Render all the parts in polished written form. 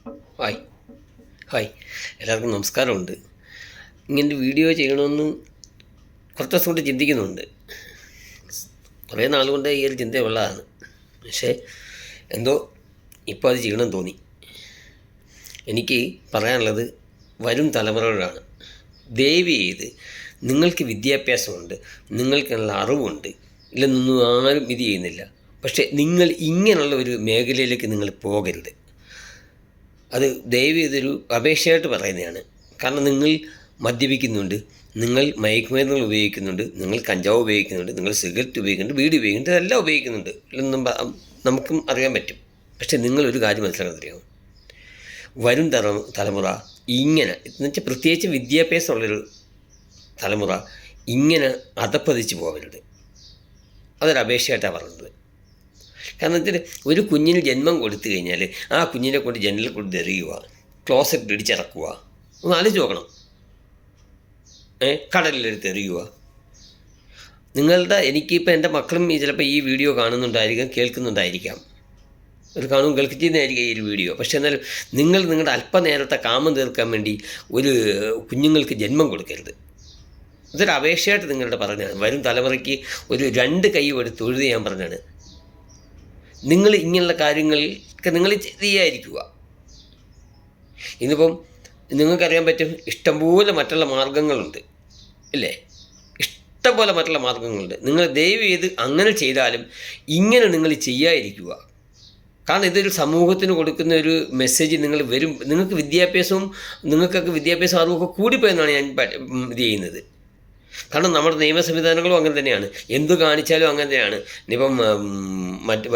Hi hi എല്ലാവർക്കും നമസ്കാരമുണ്ട്. ഇങ്ങനൊരു വീഡിയോ ചെയ്യണമെന്ന് കുറച്ച് ദിവസം കൊണ്ട് ചിന്തിക്കുന്നുണ്ട്. കുറേ നാളുകൊണ്ട് ഈ ഒരു ചിന്തയുള്ളതാണ്. പക്ഷേ എന്തോ ഇപ്പോൾ അത് ചെയ്യണമെന്ന് തോന്നി. എനിക്ക് പറയാനുള്ളത് വരും തലമുറകളാണ്. ദയവ് ചെയ്ത് നിങ്ങൾക്ക് വിദ്യാഭ്യാസമുണ്ട്, നിങ്ങൾക്കുള്ള അറിവുണ്ട്, ഇല്ലെന്നൊന്നും ആരും ഇത് ചെയ്യുന്നില്ല. പക്ഷേ നിങ്ങൾ ഇങ്ങനെയുള്ള ഒരു മേഖലയിലേക്ക് നിങ്ങൾ പോകരുത്. അത് ദയവ് ചെയ്തൊരു അപേക്ഷയായിട്ട് പറയുന്നതാണ്. കാരണം നിങ്ങൾ മദ്യപിക്കുന്നുണ്ട്, നിങ്ങൾ മയക്കുമരുന്നുകൾ ഉപയോഗിക്കുന്നുണ്ട്, നിങ്ങൾ കഞ്ചാവ് ഉപയോഗിക്കുന്നുണ്ട്, നിങ്ങൾ സിഗരറ്റ് ഉപയോഗിക്കുന്നുണ്ട്, ബീഡി ഉപയോഗിക്കുന്നുണ്ട്, ഇതെല്ലാം ഉപയോഗിക്കുന്നുണ്ട്. ഇതൊന്നും നമുക്കും അറിയാൻ പറ്റും. പക്ഷേ നിങ്ങളൊരു കാര്യം മനസ്സിലാക്കാൻ വരും തലമുറ ഇങ്ങനെ എന്ന് വെച്ചാൽ പ്രത്യേകിച്ച് വിദ്യാഭ്യാസമുള്ളൊരു തലമുറ ഇങ്ങനെ അധപ്പതിച്ച് പോകരുത്. അതൊരു അപേക്ഷയായിട്ടാണ് പറയുന്നത്. കാരണം വെച്ചാൽ ഒരു കുഞ്ഞിന് ജന്മം കൊടുത്തു കഴിഞ്ഞാൽ ആ കുഞ്ഞിനെ കൊണ്ട് ജനലിൽ കൊണ്ട് എറിയുക, ക്ലോസറ്റ് ഇടിച്ചിറക്കുക, ഒന്ന് ആലോചിച്ച് നോക്കണം. കടലിലെടുത്ത് എറിയുക. എനിക്കിപ്പോൾ എൻ്റെ മക്കളും ചിലപ്പോൾ ഈ വീഡിയോ കാണുന്നുണ്ടായിരിക്കാം, കേൾക്കുന്നുണ്ടായിരിക്കാം. ഒരു കാണും കേൾക്കുന്നതായിരിക്കും ഈ ഒരു വീഡിയോ. പക്ഷേ എന്നാലും നിങ്ങളുടെ അല്പനേരത്തെ കാമം തീർക്കാൻ വേണ്ടി ഒരു കുഞ്ഞുങ്ങൾക്ക് ജന്മം കൊടുക്കരുത്. ഇതൊരു അപേക്ഷയായിട്ട് നിങ്ങളുടെ പറഞ്ഞാണ്. വരും തലമുറയ്ക്ക് ഒരു 2 കൈ എടുത്ത് തൊഴുത് ഞാൻ പറഞ്ഞാണ്. നിങ്ങൾ ഇങ്ങനെയുള്ള കാര്യങ്ങൾക്ക് നിങ്ങൾ ചെയ്യാതിരിക്കുക. ഇന്നിപ്പം നിങ്ങൾക്കറിയാൻ പറ്റും, ഇഷ്ടംപോലെ മറ്റുള്ള മാർഗങ്ങളുണ്ട്, ഇല്ലേ? ഇഷ്ടംപോലെ മറ്റുള്ള മാർഗങ്ങളുണ്ട്. നിങ്ങൾ ദയവ് ചെയ്ത് അങ്ങനെ ചെയ്താലും ഇങ്ങനെ നിങ്ങൾ ചെയ്യാതിരിക്കുക. കാരണം ഇതൊരു സമൂഹത്തിന് കൊടുക്കുന്ന ഒരു മെസ്സേജ്. നിങ്ങൾക്ക് നിങ്ങൾക്കൊക്കെ വിദ്യാഭ്യാസം അറിവൊക്കെ കൂടിപ്പോയെന്നാണ് ഞാൻ ഇത് ചെയ്യുന്നത്. കാരണം നമ്മുടെ നിയമ സംവിധാനങ്ങളും അങ്ങനെ തന്നെയാണ്. എന്ത് കാണിച്ചാലും അങ്ങനെ തന്നെയാണ്. ഇനിയിപ്പം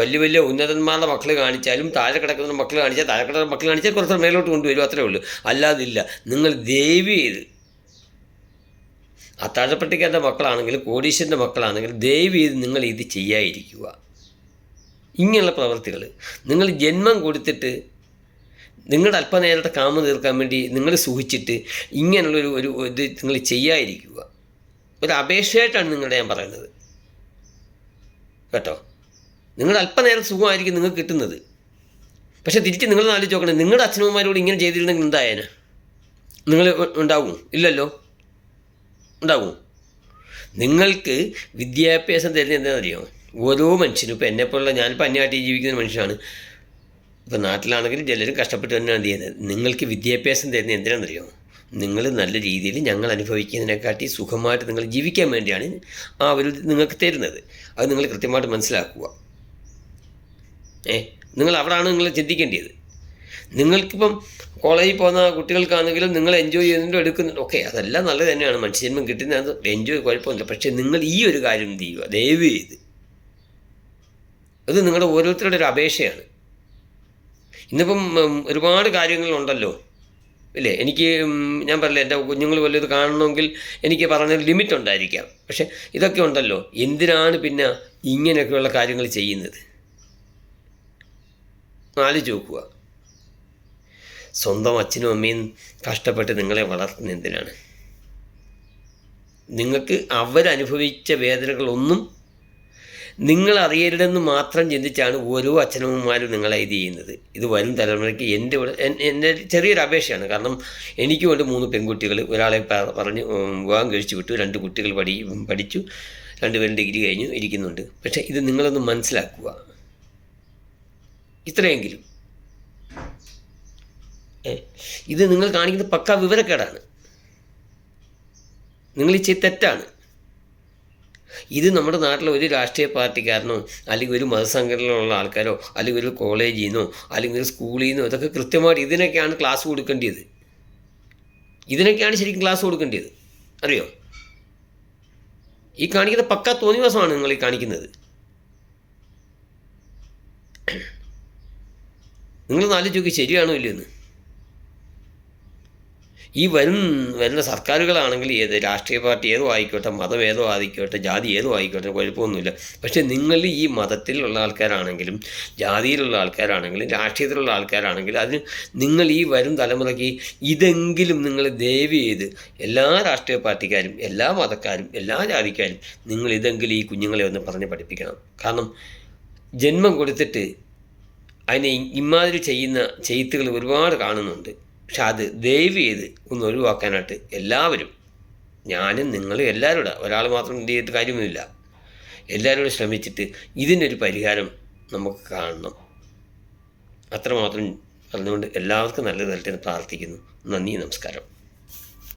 വലിയ വലിയ ഉന്നതന്മാരുടെ മക്കൾ കാണിച്ചാലും താഴെ കിടക്കുന്ന മക്കൾ കാണിച്ചാൽ കുറച്ച് മേലോട്ട് കൊണ്ടുവരും, അത്രേ ഉള്ളൂ. അല്ലാതില്ല. നിങ്ങൾ ദയവ് ചെയ്ത് അത്താഴപ്പട്ടിക്കാരുടെ മക്കളാണെങ്കിലും കോടീശ്വരൻ്റെ മക്കളാണെങ്കിലും ദയവ് ചെയ്ത് നിങ്ങൾ ഇത് ചെയ്യാതിരിക്കുക. ഇങ്ങനെയുള്ള പ്രവർത്തികൾ നിങ്ങൾ ജന്മം കൊടുത്തിട്ട് നിങ്ങളുടെ അല്പനേരത്തെ കാമം തീർക്കാൻ വേണ്ടി നിങ്ങൾ സൂഹിച്ചിട്ട് ഇങ്ങനെയുള്ളൊരു ഇത് നിങ്ങൾ ചെയ്യാതിരിക്കുക. ഒരു അപേക്ഷയായിട്ടാണ് നിങ്ങളുടെ ഞാൻ പറയുന്നത്, കേട്ടോ. നിങ്ങളുടെ അല്പനേരം സുഖമായിരിക്കും നിങ്ങൾക്ക് കിട്ടുന്നത്. പക്ഷേ തിരിച്ച് നിങ്ങൾ ആലോചിച്ച് നോക്കണം, നിങ്ങളുടെ അച്ഛനമ്മമാരോട് ഇങ്ങനെ ചെയ്തിരുന്നെങ്കിൽ എന്തായേനെ? നിങ്ങൾ ഉണ്ടാവും? ഇല്ലല്ലോ. ഉണ്ടാവും? നിങ്ങൾക്ക് വിദ്യാഭ്യാസം തരുന്നത് എന്താണെന്നറിയാമോ? ഓരോ മനുഷ്യനും, ഇപ്പോൾ എന്നെപ്പോലുള്ള, ഞാനിപ്പോൾ അന്യനാട്ടിൽ ജീവിക്കുന്ന മനുഷ്യനാണ്. ഇപ്പോൾ നാട്ടിലാണെങ്കിലും ചിലരും കഷ്ടപ്പെട്ട് തന്നെയാണ് ചെയ്യുന്നത്. നിങ്ങൾക്ക് വിദ്യാഭ്യാസം തരുന്നത് എന്തിനാണെന്നറിയാമോ? നിങ്ങൾ നല്ല രീതിയിൽ ഞങ്ങൾ അനുഭവിക്കുന്നതിനെക്കാട്ടി സുഖമായിട്ട് നിങ്ങൾ ജീവിക്കാൻ വേണ്ടിയാണ് ആ ഒരു നിങ്ങൾക്ക് തരുന്നത്. അത് നിങ്ങൾ കൃത്യമായിട്ട് മനസ്സിലാക്കുക. നിങ്ങൾ അവിടെയാണ് നിങ്ങൾ ചിന്തിക്കേണ്ടത്. നിങ്ങൾക്കിപ്പം കോളേജിൽ പോകുന്ന കുട്ടികൾക്കാണെങ്കിലും നിങ്ങൾ എൻജോയ് ചെയ്യുന്നുണ്ടോ, എടുക്കുന്നുണ്ടോ, ഓക്കെ, അതെല്ലാം നല്ലത് തന്നെയാണ്. മനുഷ്യജന്മം കിട്ടുന്നത് എൻജോയ്, കുഴപ്പമൊന്നുമില്ല. പക്ഷേ നിങ്ങൾ ഈ ഒരു കാര്യം ചെയ്യുക, ദയവ് ചെയ്ത്. അത് നിങ്ങളുടെ ഓരോരുത്തരുടെ ഒരു അപേക്ഷയാണ്. ഇന്നിപ്പം ഒരുപാട് കാര്യങ്ങളുണ്ടല്ലോ, ഇല്ലേ? ഞാൻ പറഞ്ഞില്ല, എൻ്റെ കുഞ്ഞുങ്ങൾ വല്ലത് കാണണമെങ്കിൽ എനിക്ക് പറഞ്ഞ ലിമിറ്റ് ഉണ്ടായിരിക്കാം. പക്ഷേ ഇതൊക്കെ ഉണ്ടല്ലോ. എന്തിനാണ് പിന്നെ ഇങ്ങനെയൊക്കെയുള്ള കാര്യങ്ങൾ ചെയ്യുന്നത്? ആലോചിച്ച് നോക്കുക. സ്വന്തം അച്ഛനും അമ്മയും കഷ്ടപ്പെട്ട് നിങ്ങളെ വളർത്തുന്നത് എന്തിനാണ്? നിങ്ങൾക്ക് അവരനുഭവിച്ച വേദനകളൊന്നും നിങ്ങൾ അറിയരുതെന്ന് മാത്രം ചിന്തിച്ചാണ് ഓരോ അച്ഛനമ്മമാരും നിങ്ങളെ ഇത് ചെയ്യുന്നത്. ഇത് വരും തലമുറയ്ക്ക് എൻ്റെ ചെറിയൊരു അപേക്ഷയാണ്. കാരണം എനിക്കും ഉണ്ട് 3 പെൺകുട്ടികൾ. ഒരാളെ പറഞ്ഞ് വിവാഹം കഴിച്ചു വിട്ടു, 2 കുട്ടികൾ പഠിച്ചു, 2 പേരും ഡിഗ്രി കഴിഞ്ഞു ഇരിക്കുന്നുണ്ട്. പക്ഷേ ഇത് നിങ്ങളൊന്ന് മനസ്സിലാക്കുക. ഇത്രയെങ്കിലും. ഇത് നിങ്ങൾ കാണിക്കുന്നത് പക്കാ വിവരക്കേടാണ്. നിങ്ങൾ ഈ തെറ്റാണ്. ഇത് നമ്മുടെ നാട്ടിലെ ഒരു രാഷ്ട്രീയ പാർട്ടിക്കാരനോ അല്ലെങ്കിൽ ഒരു മതസംഘടനയിലുള്ള ആൾക്കാരോ അല്ലെങ്കിൽ ഒരു കോളേജിൽ നിന്നോ അല്ലെങ്കിൽ ഒരു സ്കൂളിൽ നിന്നോ ഇതൊക്കെ കൃത്യമായിട്ട് ഇതിനൊക്കെയാണ് ക്ലാസ് കൊടുക്കേണ്ടത്. ഇതിനൊക്കെയാണ് ശരിക്കും ക്ലാസ് കൊടുക്കേണ്ടത്, അറിയോ? ഈ കാണിക്കുന്ന പക്കാ തോന്നിവാസമാണ് നിങ്ങൾ ഈ കാണിക്കുന്നത്. നിങ്ങൾ ആലോചിച്ച് നോക്കി, ശരിയാണോ ഇല്ലയെന്ന്. ഈ വരുന്ന സർക്കാരുകളാണെങ്കിൽ രാഷ്ട്രീയ പാർട്ടി ഏതോ ആയിക്കോട്ടെ, മതം ഏതോ ആയിക്കോട്ടെ, ജാതി ഏതോ ആയിക്കോട്ടെ, കുഴപ്പമൊന്നുമില്ല. പക്ഷേ നിങ്ങൾ ഈ മതത്തിലുള്ള ആൾക്കാരാണെങ്കിലും ജാതിയിലുള്ള ആൾക്കാരാണെങ്കിലും രാഷ്ട്രീയത്തിലുള്ള ആൾക്കാരാണെങ്കിലും അതിന് നിങ്ങൾ ഈ വരും തലമുറയ്ക്ക് ഇതെങ്കിലും നിങ്ങൾ ദയവ് ചെയ്ത് എല്ലാ രാഷ്ട്രീയ പാർട്ടിക്കാരും എല്ലാ മതക്കാരും എല്ലാ ജാതിക്കാരും നിങ്ങൾ ഇതെങ്കിലും ഈ കുഞ്ഞുങ്ങളെ ഒന്ന് പറഞ്ഞ് പഠിപ്പിക്കണം. കാരണം ജന്മം കൊടുത്തിട്ട് അതിനെ ഇമാതിരി ചെയ്യുന്ന ചെയ്ത്തുകൾ ഒരുപാട് കാണുന്നുണ്ട്. പക്ഷെ അത് ദയവ് ചെയ്ത് ഒന്ന് ഒഴിവാക്കാനായിട്ട് എല്ലാവരും, ഞാനും നിങ്ങളും എല്ലാവരും കൂടെ, ഒരാൾ മാത്രം എന്ത് ചെയ്തിട്ട് കാര്യമൊന്നുമില്ല, എല്ലാവരും കൂടെ ശ്രമിച്ചിട്ട് ഇതിനൊരു പരിഹാരം നമുക്ക് കാണണം. അത്രമാത്രം പറഞ്ഞുകൊണ്ട് എല്ലാവർക്കും നല്ലത് തരട്ടെ എന്ന് പ്രാർത്ഥിക്കുന്നു. നന്ദി, നമസ്കാരം.